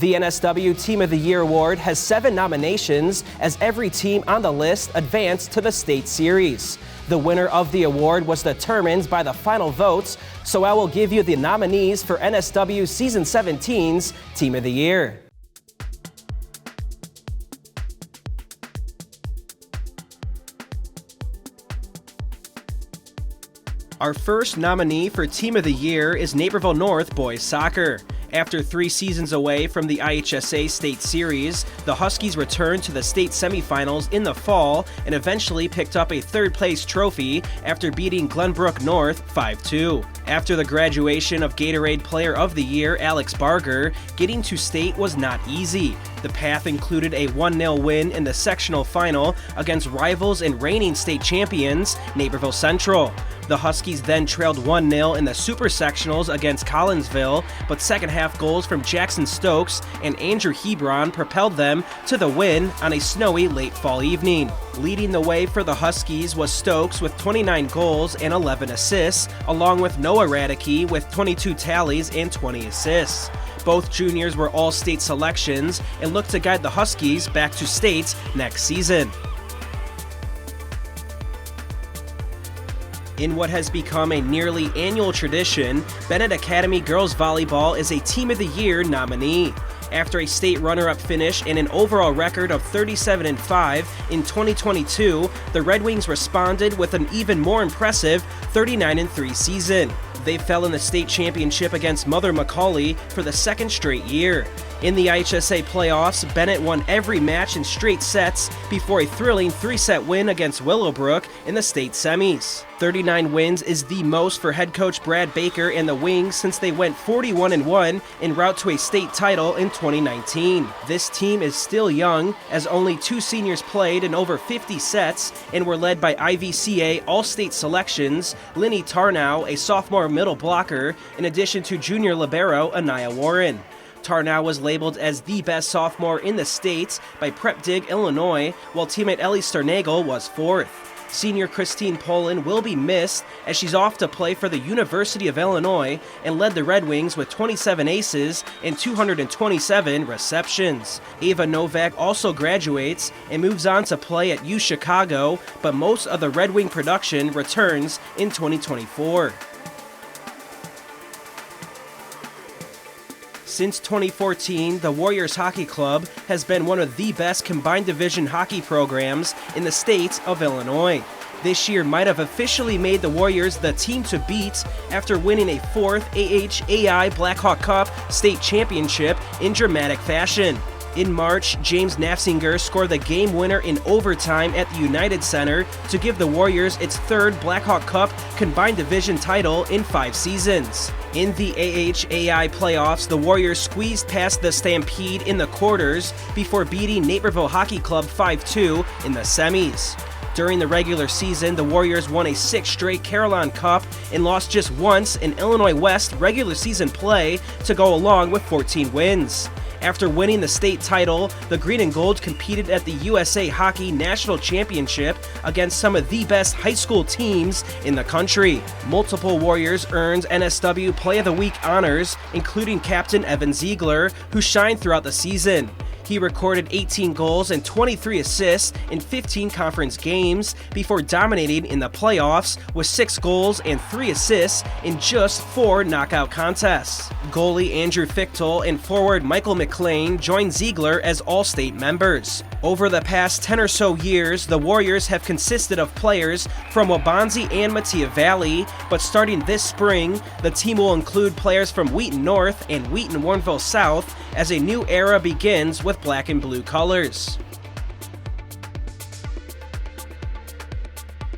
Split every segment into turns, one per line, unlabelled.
The NSW Team of the Year award has 7 nominations as every team on the list advanced to the state series. The winner of the award was determined by the final votes, so I will give you the nominees for NSW Season 17's Team of the Year. Our first nominee for Team of the Year is Naperville North Boys Soccer. After 3 seasons away from the IHSA State Series, the Huskies returned to the state semifinals in the fall and eventually picked up a third-place trophy after beating Glenbrook North 5-2. After the graduation of Gatorade Player of the Year Alex Barger, getting to state was not easy. The path included a 1-0 win in the sectional final against rivals and reigning state champions, Naperville Central. The Huskies then trailed 1-0 in the Super Sectionals against Collinsville, but second-half goals from Jackson Stokes and Andrew Hebron propelled them to the win on a snowy late fall evening. Leading the way for the Huskies was Stokes with 29 goals and 11 assists, along with Noah Radicke with 22 tallies and 20 assists. Both juniors were all-state selections and look to guide the Huskies back to state next season. In what has become a nearly annual tradition, Bennett Academy Girls Volleyball is a Team of the Year nominee. After a state runner-up finish and an overall record of 37-5 in 2022, the Red Wings responded with an even more impressive 39-3 season. They fell in the state championship against Mother McCauley for the second straight year. In the IHSA playoffs, Bennett won every match in straight sets before a thrilling 3-set win against Willowbrook in the state semis. 39 wins is the most for head coach Brad Baker and the Wings since they went 41-1 en route to a state title in 2019. This team is still young, as only 2 seniors played in over 50 sets and were led by IVCA All-State selections Linny Tarnow, a sophomore middle blocker, in addition to junior libero Anaya Warren. Tarnow was labeled as the best sophomore in the state by Prep Dig Illinois, while teammate Ellie Sternagel was 4th. Senior Christine Poland will be missed as she's off to play for the University of Illinois and led the Red Wings with 27 aces and 227 receptions. Ava Novak also graduates and moves on to play at U Chicago, but most of the Red Wing production returns in 2024. Since 2014, the Warriors Hockey Club has been one of the best combined division hockey programs in the state of Illinois. This year might have officially made the Warriors the team to beat after winning a 4th AHAI Blackhawk Cup state championship in dramatic fashion. In March, James Nafsinger scored the game winner in overtime at the United Center to give the Warriors its 3rd Blackhawk Cup combined division title in 5 seasons. In the AHAI playoffs, the Warriors squeezed past the Stampede in the quarters before beating Naperville Hockey Club 5-2 in the semis. During the regular season, the Warriors won a 6th straight Carillon Cup and lost just once in Illinois West regular season play to go along with 14 wins. After winning the state title, the Green and Gold competed at the USA Hockey National Championship against some of the best high school teams in the country. Multiple Warriors earned NSW Play of the Week honors, including Captain Evan Ziegler, who shined throughout the season. He recorded 18 goals and 23 assists in 15 conference games before dominating in the playoffs with 6 goals and 3 assists in just 4 knockout contests. Goalie Andrew Fichtel and forward Michael McLean joined Ziegler as All-State members. Over the past 10 or so years, the Warriors have consisted of players from Waubonsie and Metea Valley, but starting this spring, the team will include players from Wheaton North and Wheaton-Warrenville South as a new era begins with black and blue colors.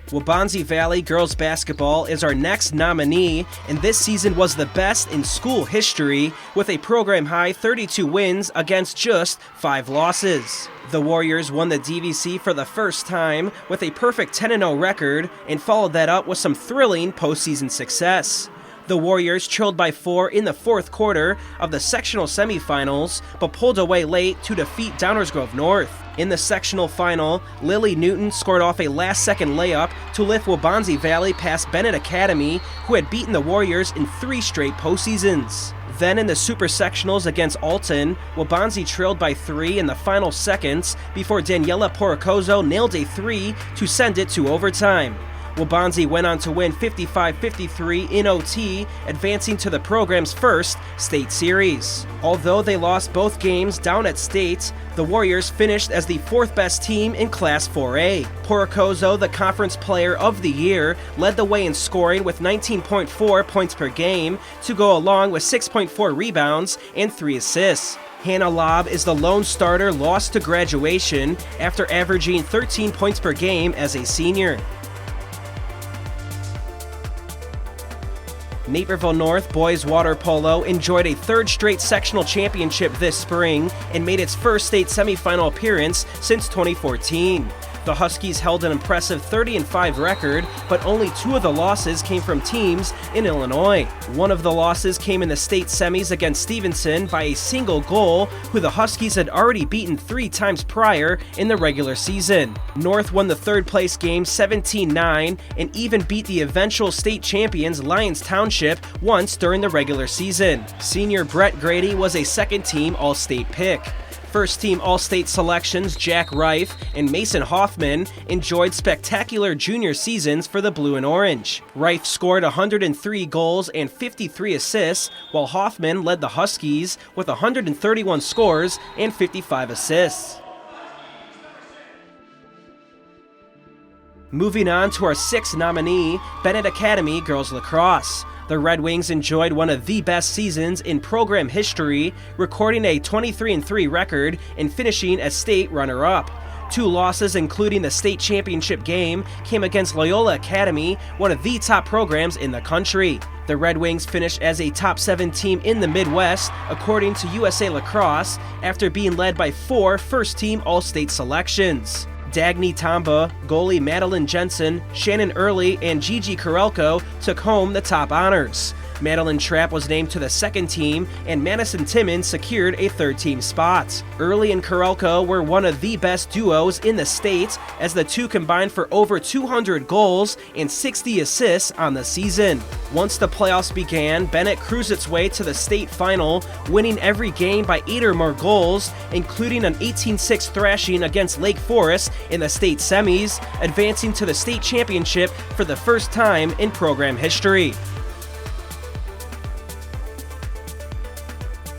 Waubonsie Valley girls basketball is our next nominee, and this season was the best in school history with a program-high 32 wins against just 5 losses. The Warriors won the DVC for the first time with a perfect 10-0 record and followed that up with some thrilling postseason success. The Warriors trailed by 4 in the 4th quarter of the sectional semifinals, but pulled away late to defeat Downers Grove North. In the sectional final, Lily Newton scored off a last-second layup to lift Waubonsie Valley past Bennett Academy, who had beaten the Warriors in 3 straight postseasons. Then in the Super Sectionals against Alton, Waubonsie trailed by 3 in the final seconds before Daniela Porcozo nailed a 3 to send it to overtime. Waubonsie went on to win 55-53 in OT, advancing to the program's first state series. Although they lost both games down at state, the Warriors finished as the 4th best team in Class 4A. Porcozo, the Conference Player of the Year, led the way in scoring with 19.4 points per game to go along with 6.4 rebounds and 3 assists. Hannah Lobb is the lone starter lost to graduation after averaging 13 points per game as a senior. Naperville North boys water polo enjoyed a 3rd straight sectional championship this spring and made its first state semifinal appearance since 2014. The Huskies held an impressive 30-5 record, but only 2 of the losses came from teams in Illinois. One of the losses came in the state semis against Stevenson by a single goal, who the Huskies had already beaten 3 times prior in the regular season. North won the 3rd place game 17-9 and even beat the eventual state champions Lyons Township once during the regular season. Senior Brett Grady was a 2nd-team All-State pick. First-team All-State selections Jack Reif and Mason Hoffman enjoyed spectacular junior seasons for the Blue and Orange. Reif scored 103 goals and 53 assists, while Hoffman led the Huskies with 131 scores and 55 assists. Moving on to our 6th nominee, Bennett Academy Girls Lacrosse. The Red Wings enjoyed one of the best seasons in program history, recording a 23-3 record and finishing as state runner-up. 2 losses, including the state championship game, came against Loyola Academy, one of the top programs in the country. The Red Wings finished as a top 7 team in the Midwest, according to USA Lacrosse, after being led by 4 first-team All-State selections. Dagny Tamba, goalie Madeline Jensen, Shannon Early, and Gigi Karelko took home the top honors. Madeline Trapp was named to the 2nd team, and Madison Timmons secured a 3rd-team spot. Early and Karelko were one of the best duos in the state, as the 2 combined for over 200 goals and 60 assists on the season. Once the playoffs began, Bennett cruised its way to the state final, winning every game by 8 or more goals, including an 18-6 thrashing against Lake Forest in the state semis, advancing to the state championship for the first time in program history.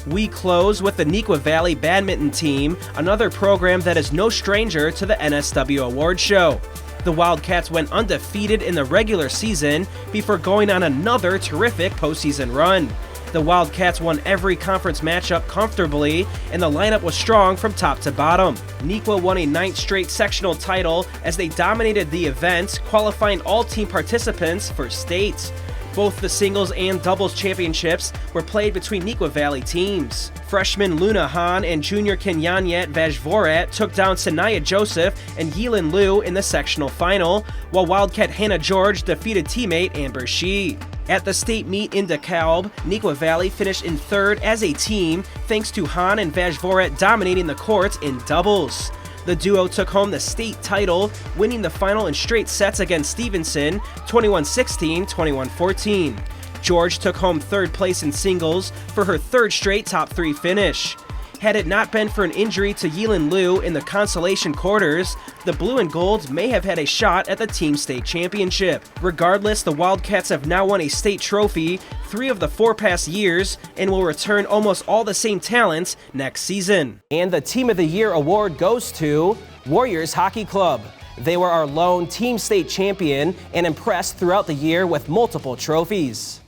We close with the Neuqua Valley Badminton Team, another program that is no stranger to the NSW Awards Show. The Wildcats went undefeated in the regular season before going on another terrific postseason run. The Wildcats won every conference matchup comfortably, and the lineup was strong from top to bottom. Neuqua won a 9th straight sectional title as they dominated the event, qualifying all team participants for state. Both the singles and doubles championships were played between Neuqua Valley teams. Freshman Luna Han and junior Kenyanyet Vajvorat took down Sanaya Joseph and Yilin Liu in the sectional final, while Wildcat Hannah George defeated teammate Amber Shee. At the state meet in DeKalb, Neuqua Valley finished in 3rd as a team, thanks to Han and Vajvorat dominating the courts in doubles. The duo took home the state title, winning the final in straight sets against Stevenson, 21-16, 21-14. George took home 3rd place in singles for her 3rd straight top 3 finish. Had it not been for an injury to Yilin Liu in the consolation quarters, the Blue and Gold may have had a shot at the team state championship. Regardless, the Wildcats have now won a state trophy 3 of the 4 past years and will return almost all the same talent next season. And the Team of the Year award goes to Warriors Hockey Club. They were our lone team state champion and impressed throughout the year with multiple trophies.